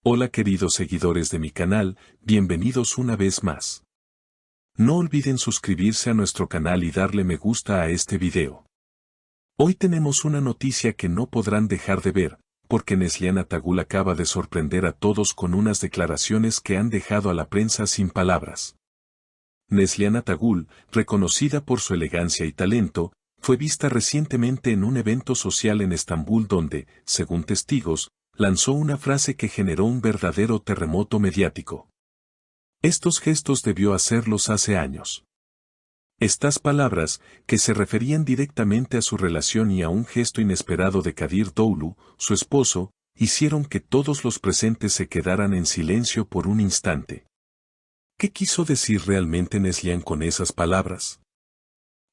Hola queridos seguidores de mi canal, bienvenidos una vez más. No olviden suscribirse a nuestro canal y darle me gusta a este video. Hoy tenemos una noticia que no podrán dejar de ver, porque Neslihan Atagul acaba de sorprender a todos con unas declaraciones que han dejado a la prensa sin palabras. Neslihan Atagul, reconocida por su elegancia y talento, fue vista recientemente en un evento social en Estambul donde, según testigos, lanzó una frase que generó un verdadero terremoto mediático. Estos gestos debió hacerlos hace años. Estas palabras, que se referían directamente a su relación y a un gesto inesperado de Kadir Doğulu, su esposo, hicieron que todos los presentes se quedaran en silencio por un instante. ¿Qué quiso decir realmente Neslihan con esas palabras?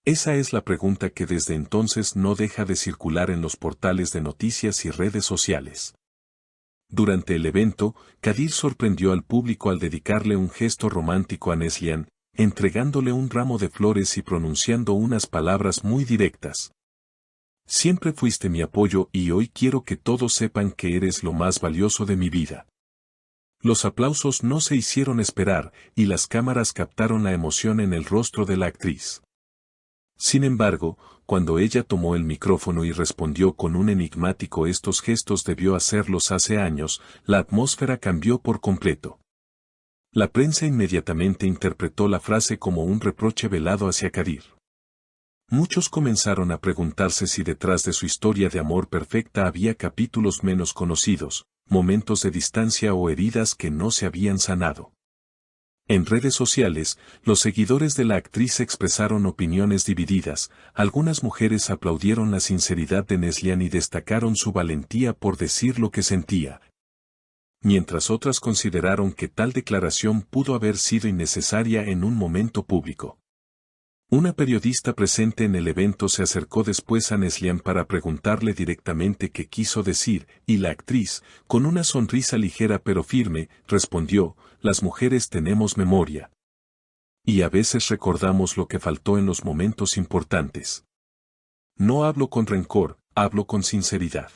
Esa es la pregunta que desde entonces no deja de circular en los portales de noticias y redes sociales. Durante el evento, Kadir sorprendió al público al dedicarle un gesto romántico a Neslihan, entregándole un ramo de flores y pronunciando unas palabras muy directas. Siempre fuiste mi apoyo y hoy quiero que todos sepan que eres lo más valioso de mi vida. Los aplausos no se hicieron esperar y las cámaras captaron la emoción en el rostro de la actriz. Sin embargo, cuando ella tomó el micrófono y respondió con un enigmático estos gestos debió hacerlos hace años, la atmósfera cambió por completo. La prensa inmediatamente interpretó la frase como un reproche velado hacia Kadir. Muchos comenzaron a preguntarse si detrás de su historia de amor perfecta había capítulos menos conocidos, momentos de distancia o heridas que no se habían sanado. En redes sociales, los seguidores de la actriz expresaron opiniones divididas, algunas mujeres aplaudieron la sinceridad de Neslihan y destacaron su valentía por decir lo que sentía, mientras otras consideraron que tal declaración pudo haber sido innecesaria en un momento público. Una periodista presente en el evento se acercó después a Neslihan para preguntarle directamente qué quiso decir, y la actriz, con una sonrisa ligera pero firme, respondió: las mujeres tenemos memoria. Y a veces recordamos lo que faltó en los momentos importantes. No hablo con rencor, hablo con sinceridad.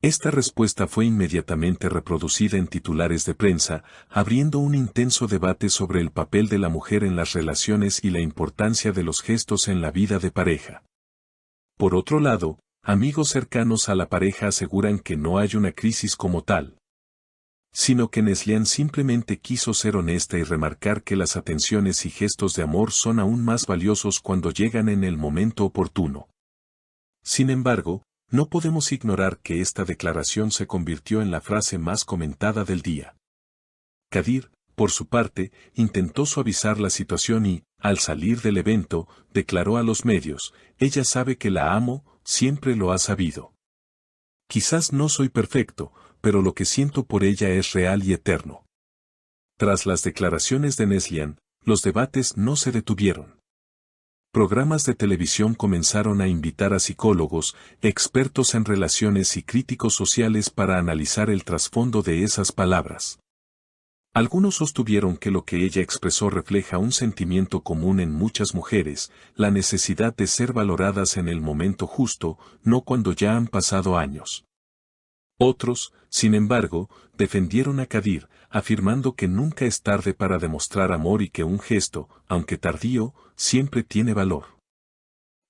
Esta respuesta fue inmediatamente reproducida en titulares de prensa, abriendo un intenso debate sobre el papel de la mujer en las relaciones y la importancia de los gestos en la vida de pareja. Por otro lado, amigos cercanos a la pareja aseguran que no hay una crisis como tal, sino que Neslihan simplemente quiso ser honesta y remarcar que las atenciones y gestos de amor son aún más valiosos cuando llegan en el momento oportuno. Sin embargo, no podemos ignorar que esta declaración se convirtió en la frase más comentada del día. Kadir, por su parte, intentó suavizar la situación y, al salir del evento, declaró a los medios: ella sabe que la amo, siempre lo ha sabido. Quizás no soy perfecto, pero lo que siento por ella es real y eterno. Tras las declaraciones de Neslihan, los debates no se detuvieron. Programas de televisión comenzaron a invitar a psicólogos, expertos en relaciones y críticos sociales para analizar el trasfondo de esas palabras. Algunos sostuvieron que lo que ella expresó refleja un sentimiento común en muchas mujeres, la necesidad de ser valoradas en el momento justo, no cuando ya han pasado años. Otros, sin embargo, defendieron a Kadir, afirmando que nunca es tarde para demostrar amor y que un gesto, aunque tardío, siempre tiene valor.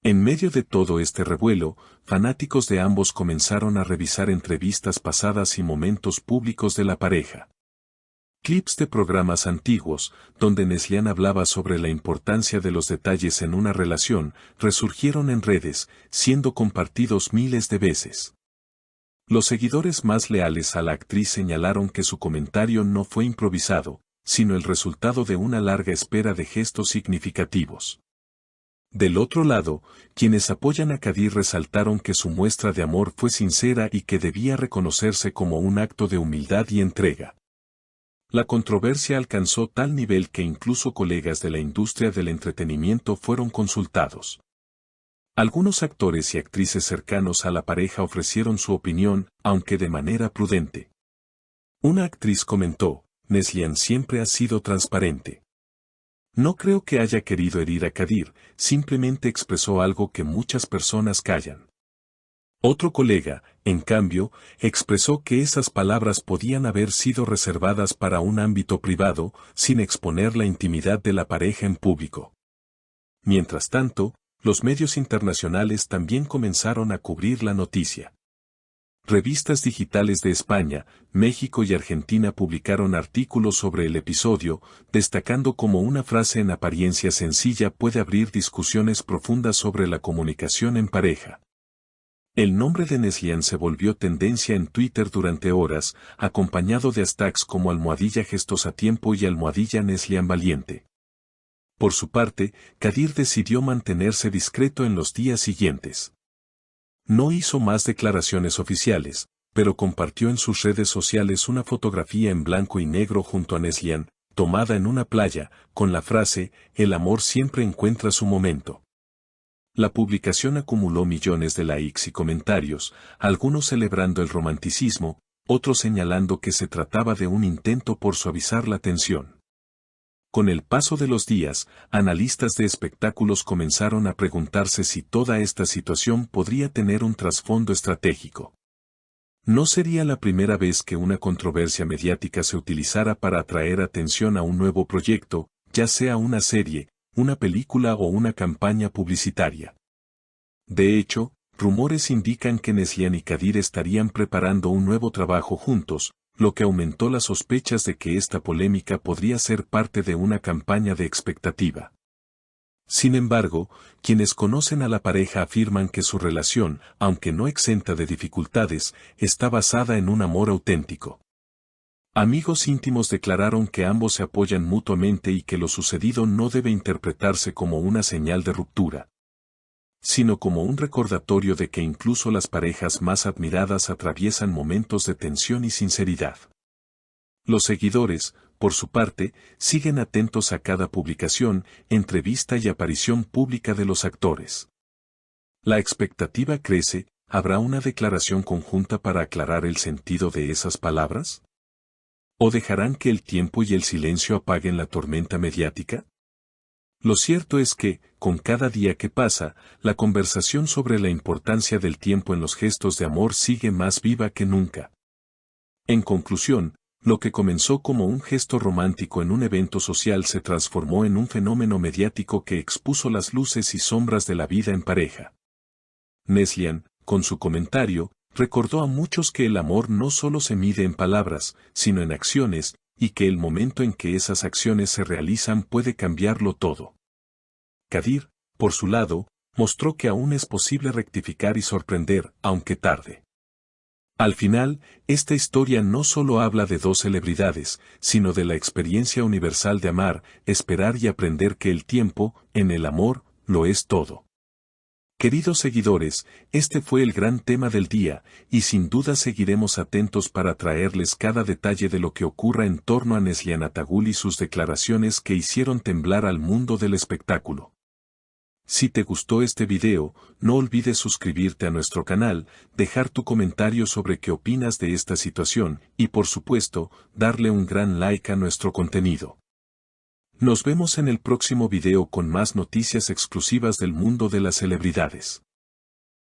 En medio de todo este revuelo, fanáticos de ambos comenzaron a revisar entrevistas pasadas y momentos públicos de la pareja. Clips de programas antiguos, donde Neslihan hablaba sobre la importancia de los detalles en una relación, resurgieron en redes, siendo compartidos miles de veces. Los seguidores más leales a la actriz señalaron que su comentario no fue improvisado, sino el resultado de una larga espera de gestos significativos. Del otro lado, quienes apoyan a Kadir resaltaron que su muestra de amor fue sincera y que debía reconocerse como un acto de humildad y entrega. La controversia alcanzó tal nivel que incluso colegas de la industria del entretenimiento fueron consultados. Algunos actores y actrices cercanos a la pareja ofrecieron su opinión, aunque de manera prudente. Una actriz comentó: Neslihan siempre ha sido transparente. No creo que haya querido herir a Kadir, simplemente expresó algo que muchas personas callan. Otro colega, en cambio, expresó que esas palabras podían haber sido reservadas para un ámbito privado, sin exponer la intimidad de la pareja en público. Mientras tanto, los medios internacionales también comenzaron a cubrir la noticia. Revistas digitales de España, México y Argentina publicaron artículos sobre el episodio, destacando cómo una frase en apariencia sencilla puede abrir discusiones profundas sobre la comunicación en pareja. El nombre de Neslihan se volvió tendencia en Twitter durante horas, acompañado de hashtags como #GestosAtiempo y #NeslihanValiente. Por su parte, Kadir decidió mantenerse discreto en los días siguientes. No hizo más declaraciones oficiales, pero compartió en sus redes sociales una fotografía en blanco y negro junto a Neslihan, tomada en una playa, con la frase, "El amor siempre encuentra su momento". La publicación acumuló millones de likes y comentarios, algunos celebrando el romanticismo, otros señalando que se trataba de un intento por suavizar la tensión. Con el paso de los días, analistas de espectáculos comenzaron a preguntarse si toda esta situación podría tener un trasfondo estratégico. No sería la primera vez que una controversia mediática se utilizara para atraer atención a un nuevo proyecto, ya sea una serie, una película o una campaña publicitaria. De hecho, rumores indican que Neslihan y Kadir estarían preparando un nuevo trabajo juntos, lo que aumentó las sospechas de que esta polémica podría ser parte de una campaña de expectativa. Sin embargo, quienes conocen a la pareja afirman que su relación, aunque no exenta de dificultades, está basada en un amor auténtico. Amigos íntimos declararon que ambos se apoyan mutuamente y que lo sucedido no debe interpretarse como una señal de ruptura, sino como un recordatorio de que incluso las parejas más admiradas atraviesan momentos de tensión y sinceridad. Los seguidores, por su parte, siguen atentos a cada publicación, entrevista y aparición pública de los actores. La expectativa crece, ¿habrá una declaración conjunta para aclarar el sentido de esas palabras? ¿O dejarán que el tiempo y el silencio apaguen la tormenta mediática? Lo cierto es que, con cada día que pasa, la conversación sobre la importancia del tiempo en los gestos de amor sigue más viva que nunca. En conclusión, lo que comenzó como un gesto romántico en un evento social se transformó en un fenómeno mediático que expuso las luces y sombras de la vida en pareja. Neslihan, con su comentario, recordó a muchos que el amor no solo se mide en palabras, sino en acciones, y que el momento en que esas acciones se realizan puede cambiarlo todo. Kadir, por su lado, mostró que aún es posible rectificar y sorprender, aunque tarde. Al final, esta historia no solo habla de dos celebridades, sino de la experiencia universal de amar, esperar y aprender que el tiempo, en el amor, lo es todo. Queridos seguidores, este fue el gran tema del día, y sin duda seguiremos atentos para traerles cada detalle de lo que ocurra en torno a Neslihan Atagul y sus declaraciones que hicieron temblar al mundo del espectáculo. Si te gustó este video, no olvides suscribirte a nuestro canal, dejar tu comentario sobre qué opinas de esta situación, y por supuesto, darle un gran like a nuestro contenido. Nos vemos en el próximo video con más noticias exclusivas del mundo de las celebridades.